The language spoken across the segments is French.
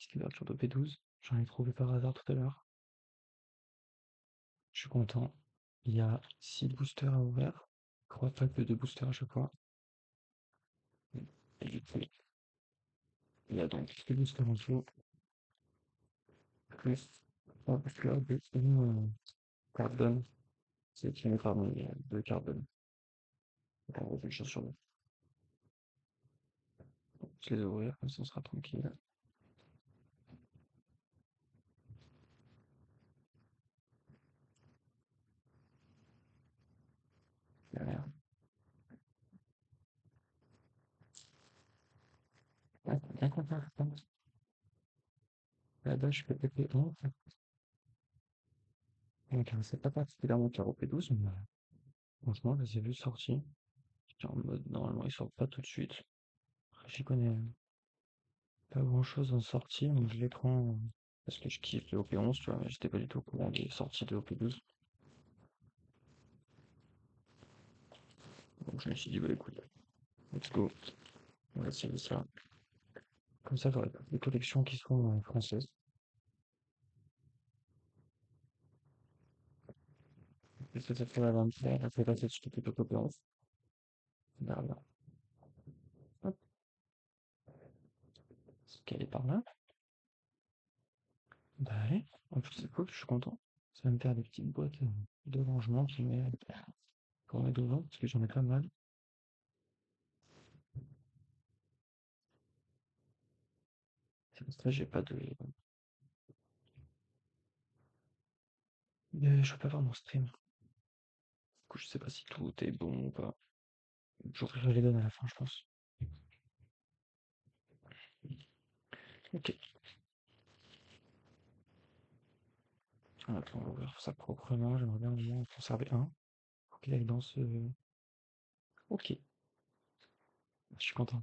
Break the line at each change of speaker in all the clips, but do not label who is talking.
petite ouverture de P12. J'en ai trouvé par hasard tout à l'heure. Je suis content. Il y a 6 boosters à ouvrir. 3 packs de 2 boosters à chaque fois. Et du coup, il y a donc 6 boosters en dessous. Plus 3 boosters de carbone. C'est tiré parmi de carbone. On va réfléchir sur le. Je les ouvrir, comme ça on sera tranquille. Derrière. Là-bas, je fais PP11. Donc, c'est pas particulièrement clair au P12, mais franchement, je les ai vus sortis. J'étais en mode, normalement, ils sortent pas tout de suite. J'y connais pas grand chose en sortie, donc je les prends parce que je kiffe les OP11, tu vois, mais j'étais pas du tout au courant des sorties de OP12. Donc je me suis dit, bah écoute, let's go, on va essayer ça. Comme ça, j'aurai des collections qui sont françaises. Et ça fait la 23, on fait passer sur toutes les OP11. Là, là. Hop, c'est qu'elle est par là. Bah allez, en plus c'est cool, je suis content. Ça va me faire des petites boîtes de rangement pour mes devants, parce que j'en ai pas mal. C'est pour ça que j'ai pas de. Mais je peux pas voir mon stream. Du coup, je sais pas si tout est bon ou pas. J'ouvrirai les données à la fin, je pense. Ok. Attends, on va ouvrir ça proprement. J'aimerais bien au moins en conserver un. Pour qu'il aille dans ce. Ok. Je suis content.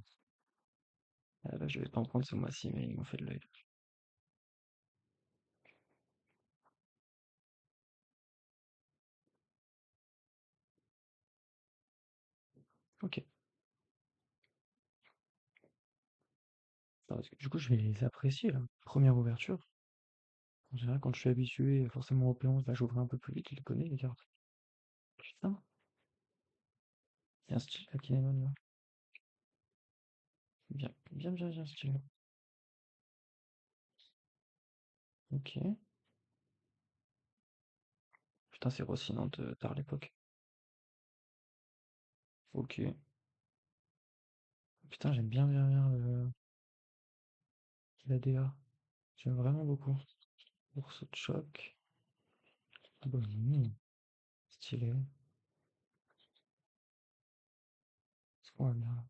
Ah, là, je vais pas en prendre ce mois-ci, mais ils m'ont fait de l'œil. Ok. Parce que, du coup, je vais les apprécier, là. Première ouverture. En général, quand je suis habitué forcément au P11, là, j'ouvre un peu plus vite. Je les connais, les cartes. Putain. Il y a un style là qui est là. Bien, bien, bien, bien stylé. Ok. Putain, c'est Rocinante tard l'époque. Ok. Putain, j'aime bien, bien, bien la DA. J'aime vraiment beaucoup. Ours de choc. Bah, stylé. Voilà.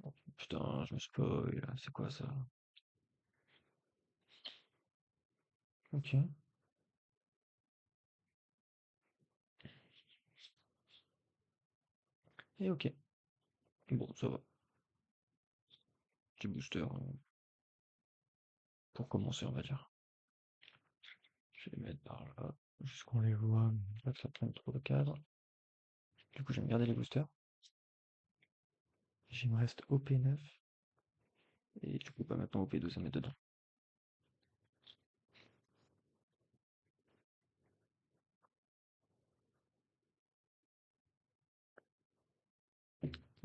Oh, putain, je me spoil. C'est quoi ça? Ok. Et ok. Bon, ça va. Petit booster pour commencer, on va dire. Je vais les mettre par là. Juste qu'on les voit. Là, ça prend trop de cadre. Du coup, je vais me garder les boosters. Il me reste OP9. Et du coup, pas maintenant OP12 à mettre dedans.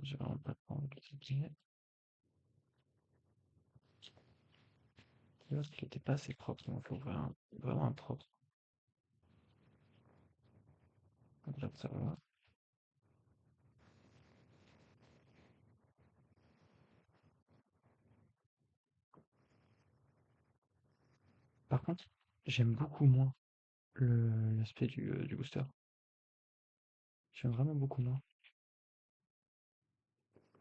J'ai vraiment pas prendre le cliquer. L'autre, il était pas assez propre, donc il faut ouvrir vraiment un propre. Comme ça va. Par contre, j'aime beaucoup moins l'aspect du booster. J'aime vraiment beaucoup moins.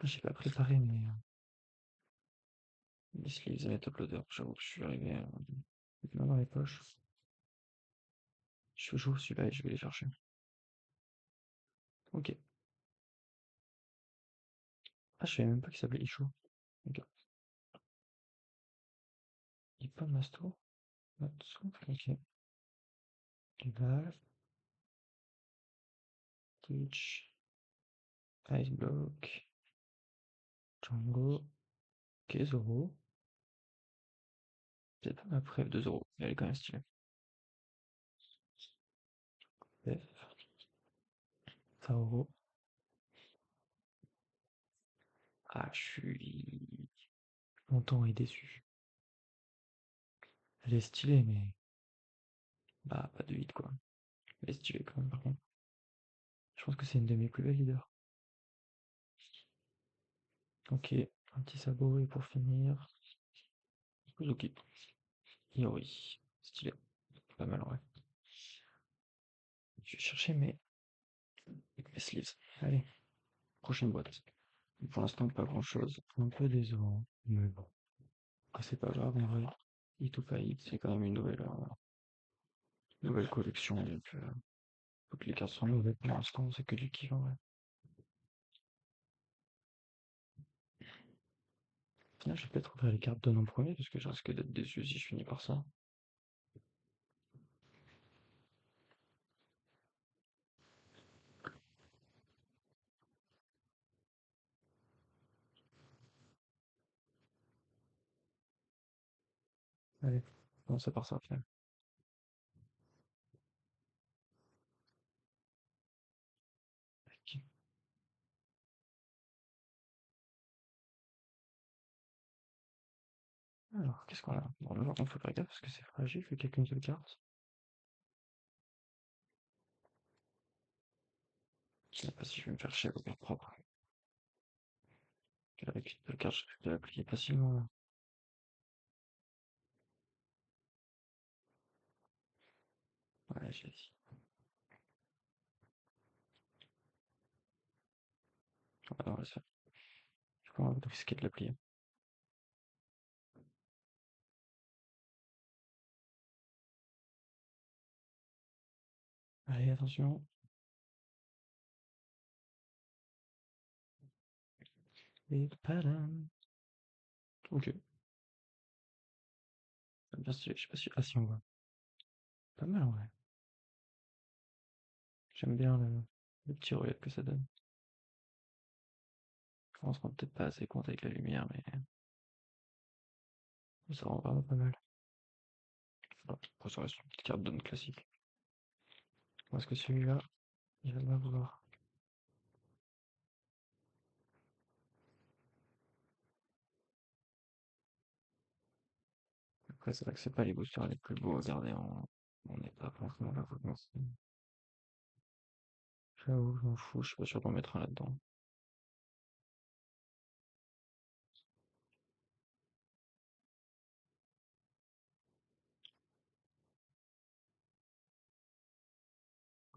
J'ai pas préparé mes sleeves et mes top loaders. J'avoue que je suis arrivé les mains dans les poches. Je joue celui-là et je vais les chercher. Ok. Ah, je savais même pas qu'il s'appelait Isho. Ok. Hippomasto. Matsu. Ok. Duval. Twitch. Ice Block. Django. Ok, Zoro. C'est pas ma préf 2 euros, mais elle est quand même stylée. F, Tauro. Ah, je suis content et déçu. Elle est stylée, mais bah, pas de 8 quoi. Elle est stylée quand même, par contre. Je pense que c'est une de mes plus belles leaders. Ok, un petit sabot et pour finir, Suzuki. Iori. Stylé. Pas mal, ouais. Je vais chercher mes sleeves. Allez, prochaine boîte. Pour l'instant, pas grand chose. Un peu décevant. Mais bon. Après, c'est pas grave, en vrai. Hit ou pas hit, c'est quand même une nouvelle collection. Donc, toutes les cartes sont nouvelles pour l'instant, c'est que du kiff en vrai. Au final, je vais peut-être ouvrir les cartes donne en premier parce que je risque d'être déçu si je finis par ça. Allez, on commence par ça, au final. Alors, qu'est-ce qu'on a? Bon, là, on faut faire gaffe parce que c'est fragile, vu qu'il n'y a qu'une seule carte. Je sais pas si je vais me faire chier avec carte propre. Avec une seule carte, je peux l'appliquer facilement, là. Ouais, j'ai dit. Ah non, laisse faire. Je peux risquer de l'appliquer. Allez, attention. Et padam. Ok, bien stylé. Je sais pas si... Ah si, on voit. Pas mal, ouais. J'aime bien le petit relief que ça donne. On se rend peut-être pas assez compte avec la lumière, mais ça rend vraiment pas mal. Voilà. Après, ça reste une petite carte donne classique. Parce que celui-là, il va pas vouloir. Après, c'est vrai que c'est pas les boosters les plus beaux à garder en état, franchement, là, faut que j'avoue, je m'en fous, je suis pas sûr d'en mettre un là-dedans.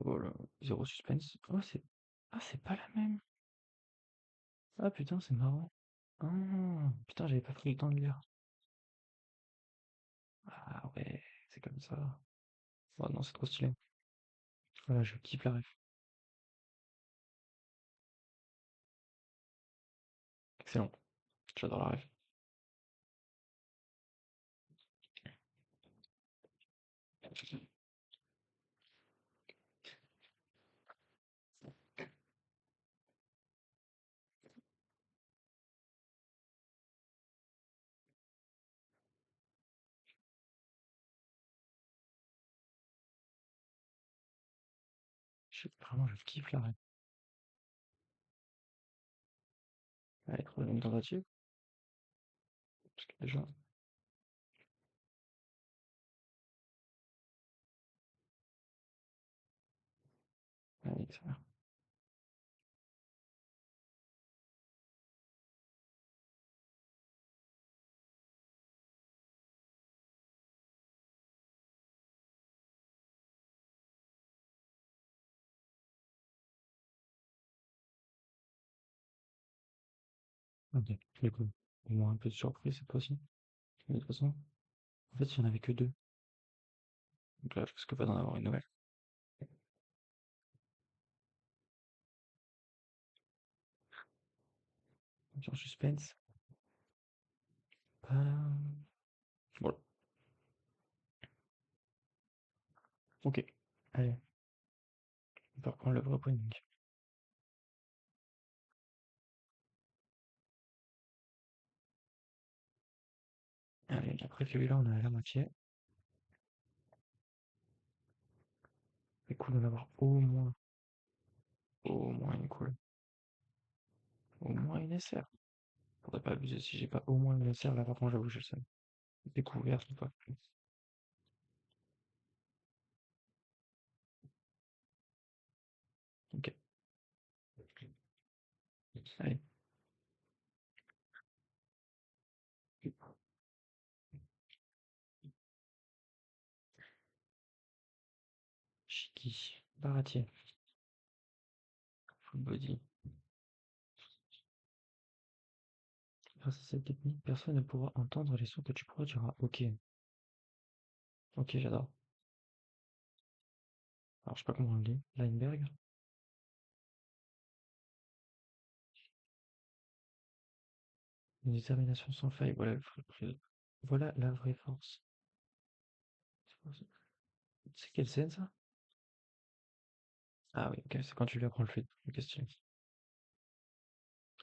Voilà, zéro suspense. Oh, c'est... Ah, c'est pas la même. Ah, putain, c'est marrant. Ah, putain, j'avais pas pris le temps de lire. Ah ouais, c'est comme ça. Oh non, c'est trop stylé. Voilà, je kiffe la ref. Excellent. J'adore la ref. Vraiment, je kiffe la ref. Allez, troisième tentative. Parce que déjà, allez, ça va. Ok, du coup, au moins un peu de surprise cette fois-ci. Mais de toute façon, en fait, il n'y en avait que deux. Donc là, je risque pas d'en avoir une nouvelle. En suspense. Voilà. Ok. Allez, on peut reprendre le vrai opening. Allez, après celui-là, on est à la moitié. C'est cool d'en avoir au moins une cool. Au moins une SR. Faudrait pas abuser si j'ai pas au moins une SR, là par contre j'avoue j'ai le seum. Découverte ou pas. Ok. Allez. Shiki. Baratier. Full body. Grâce à cette technique, personne ne pourra entendre les sons que tu produiras. Ok. Ok, j'adore. Alors je sais pas comment on le dit. Lineberg. Une détermination sans faille. Voilà la vraie force. C'est quelle scène ça? Ah oui, ok, c'est quand tu lui apprends le flûte. Ok, stylé.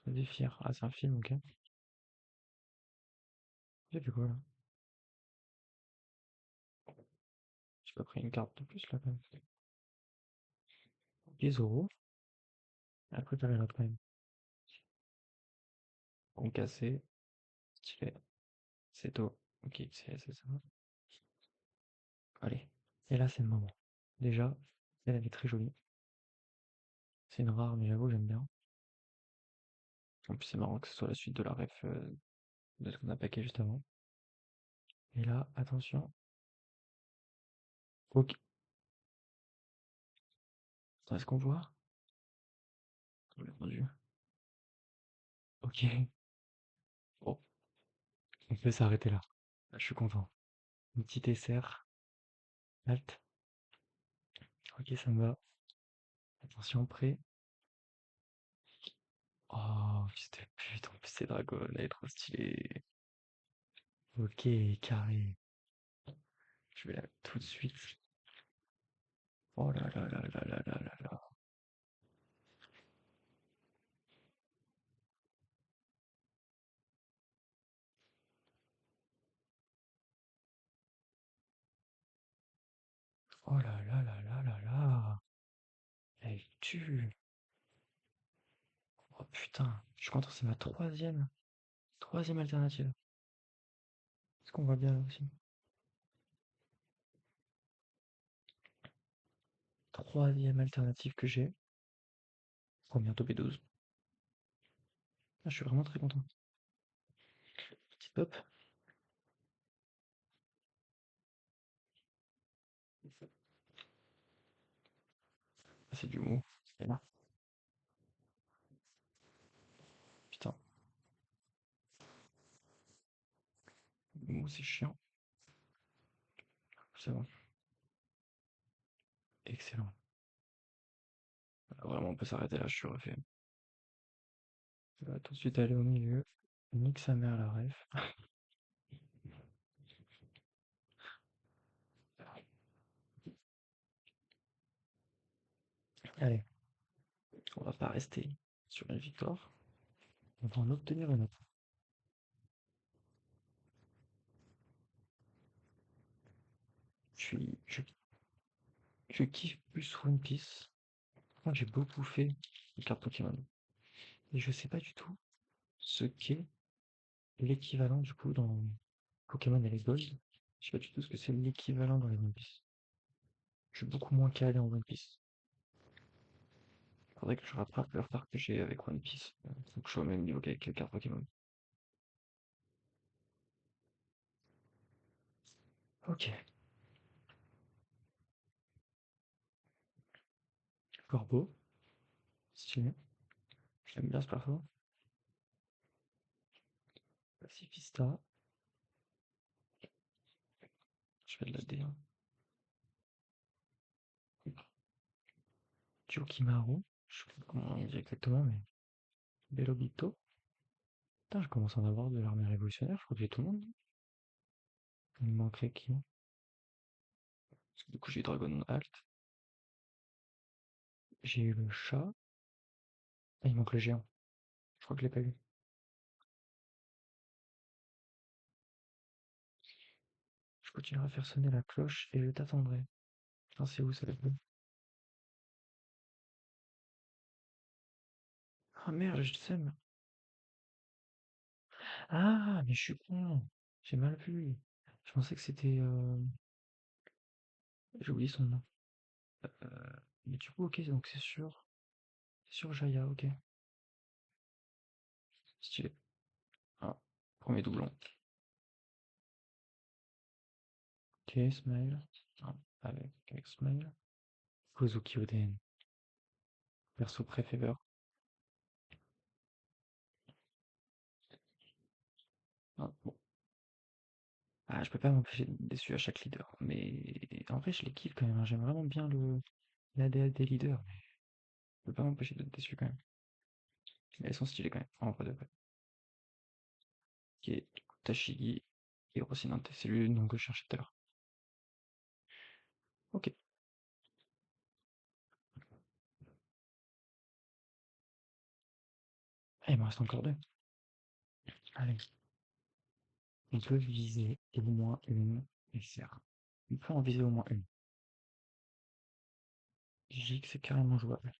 Des fiers. Ah, c'est un film, ok. J'ai vu quoi là? J'ai pas pris une carte de plus là quand même. Les euros. Après t'as l'autre quand même. On cassé. Stylé. C'est tôt. Ok, c'est ça. Allez. Et là c'est le moment. Déjà, elle est très jolie. C'est une rare, mais j'avoue j'aime bien. En plus c'est marrant que ce soit la suite de la ref de ce qu'on a paqué juste avant. Et là, attention. Ok. Attends, est-ce qu'on voit? On l'a entendu. Ok. Bon, on peut s'arrêter là. Là, je suis content. Une petite SR. Alt. Ok, ça me va. Attention, prêt. Oh, fils de pute, en plus c'est Dragon, elle est trop stylée. Ok, carré. Je vais la mettre tout de suite. Oh là là là là là là là là. Oh là là là là là là. Elle tue. Oh putain, je suis content, c'est ma troisième alternative. Est-ce qu'on voit bien là aussi? Troisième alternative que j'ai. Première top 12. Ah, je suis vraiment très content. Petite pop. Ah, c'est du mou. Et là. Putain, mou c'est chiant. C'est bon. Excellent. Ah, vraiment, on peut s'arrêter là, je suis refait. On va tout de suite aller au milieu. Nique sa mère la ref. Allez, on va pas rester sur une victoire. On va en obtenir une autre. Je suis, je, je kiffe plus One Piece. Moi, j'ai beaucoup fait les cartes Pokémon. Et je sais pas du tout ce qu'est l'équivalent du coup dans Pokémon et les Gold. Je sais pas du tout ce que c'est l'équivalent dans les One Piece. Je suis beaucoup moins calé en One Piece. Faudrait que je rattrape le retard que j'ai avec One Piece. Faut que je sois au même niveau qu'avec les cartes Pokémon. Ok. Corbeau. Stylé. J'aime bien ce perso. Pacifista. Je fais de la D1. Chukimaru. Je sais pas comment on dit exactement, mais. Belobito. Putain, je commence à en avoir de l'armée révolutionnaire. Je crois que j'ai tout le monde. Il me manquerait qui? Parce que du coup, j'ai eu Dragon Alt. J'ai eu le chat. Ah, il manque le géant. Je crois que je l'ai pas eu. Je continuerai à faire sonner la cloche et je t'attendrai. Putain, c'est où ça le bleu? Ah merde, je sème. Ah, mais je suis con. J'ai mal vu. Je pensais que c'était... J'ai oublié son nom. Euh, Mais du coup, ok, donc c'est sûr. C'est sûr Jaya, ok. Stylé. Ah, premier doublon. Ok, Smile. Ah, avec Smile. Kozuki Oden. Perso préféré. Ah, bon. Ah, je peux pas m'empêcher d'être déçu à chaque leader. Mais en vrai, je les kiffe quand même, hein. J'aime vraiment bien le l'ADL des leaders. Mais je peux pas m'empêcher d'être déçu quand même. Mais elles sont stylées quand même, en vrai de vrai. Ok, Tashigi et Rocinante. C'est le nom que je cherchais tout à l'heure. Ok. Ah, il me reste encore deux. Allez. On peut viser au moins une SR. On peut en viser au moins une. Je dis que c'est carrément jouable.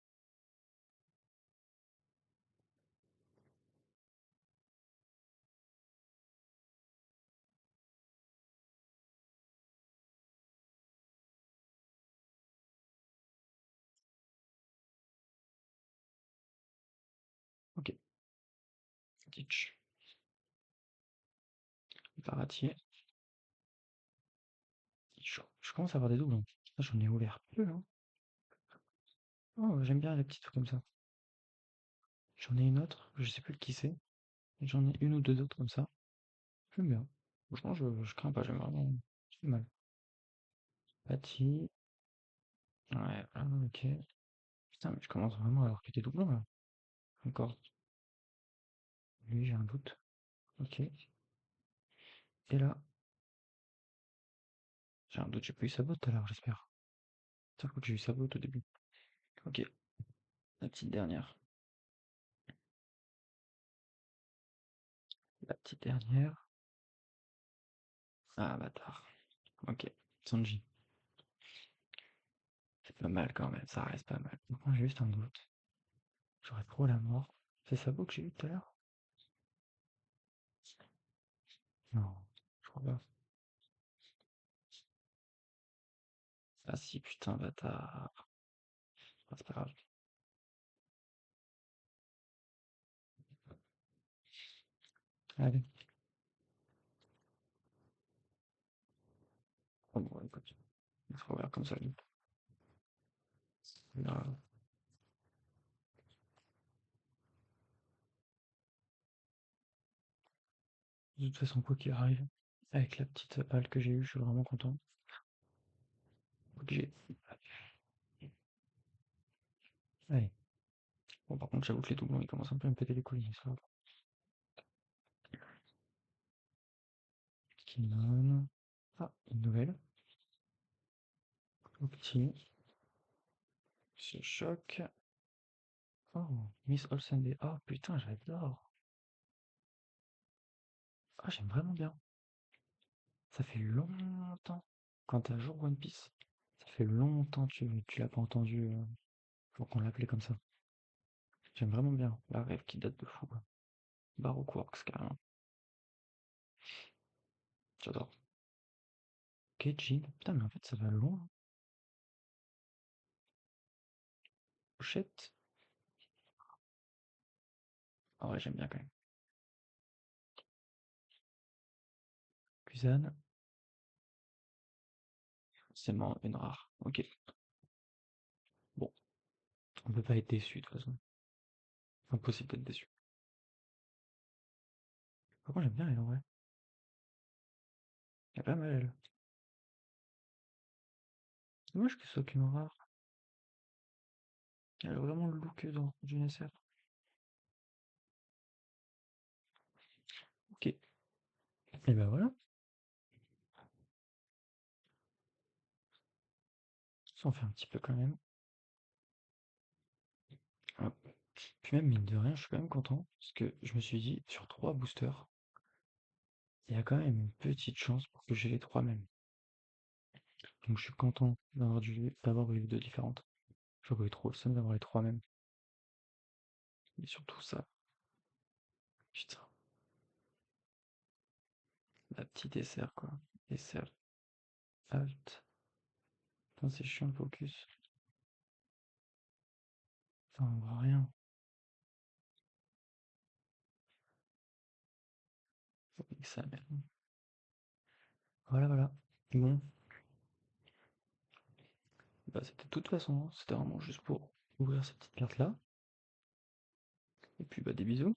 Ok. Ditch. Baratier. Je commence à avoir des doubles, hein. Ah, j'en ai ouvert peu, hein. Oh, j'aime bien les petits trucs comme ça. J'en ai une autre, je sais plus de qui c'est. J'en ai une ou deux autres comme ça. J'aime bien. Franchement, je crains pas, j'aime vraiment. C'est pas mal. Patty. Ouais, ah, ok. Putain, mais je commence vraiment à avoir que des doublons là. Encore. Lui, j'ai un doute. Ok. Et là, j'ai un doute, j'ai pas eu sa botte tout à l'heure, j'espère. Putain, je crois que j'ai eu sa botte au début. Ok. La petite dernière. La petite dernière. Ah, bâtard. Ok. Sanji. C'est pas mal quand même, ça reste pas mal. Donc moi j'ai juste un doute. J'aurais trop la mort. C'est Sabo que j'ai eu tout à l'heure? Non, je crois pas. Ah si, putain, bâtard. Ah, c'est pas grave. Allez. Oh, bon, écoute, il faut regarder comme ça. Là, de toute façon, quoi qu'il arrive, avec la petite halle que j'ai eue, je suis vraiment content. Ok. Allez. Bon, par contre, j'avoue que les doublons, ils commencent un peu à me péter les couilles, mais c'est pas grave. Kinemon. Ah, une nouvelle. Au petit. Ce choc. Oh, Miss All Sunday. Oh putain, j'adore. Ah, j'aime vraiment bien. Ça fait longtemps. Quand t'as jour One Piece, ça fait longtemps que tu l'as pas entendu, pour qu'on l'appelait comme ça. J'aime vraiment bien. La rêve qui date de fou, quoi. Baroque Works, carrément. J'adore. Keijin. Putain, mais en fait, ça va loin, hein. Pochette. Ah ouais, j'aime bien quand même. Kuzan. C'est une rare. Ok. Bon. On peut pas être déçu, de toute façon. Impossible d'être déçu. Par contre, j'aime bien elle, en vrai. Elle est pas mal, elle. C'est dommage que ce soit qu'une rare. Elle a vraiment le look dans du NSR. Ok. Et ben voilà. Ça en fait un petit peu quand même. Hop. Puis même, mine de rien, je suis quand même content. Parce que je me suis dit, sur 3 boosters, il y a quand même une petite chance pour que j'ai les 3 mêmes. Donc je suis content d'avoir eu les deux différentes. J'aurais eu trop le seum d'avoir les trois mêmes. Et surtout ça. Putain, la petite dessert quoi. Dessert, alt. Putain, c'est chiant le focus. Putain, on voit rien. Faut que ça merde. Voilà, voilà. Bon, bah c'était de toute façon, c'était vraiment juste pour ouvrir cette petite carte là. Et puis bah des bisous.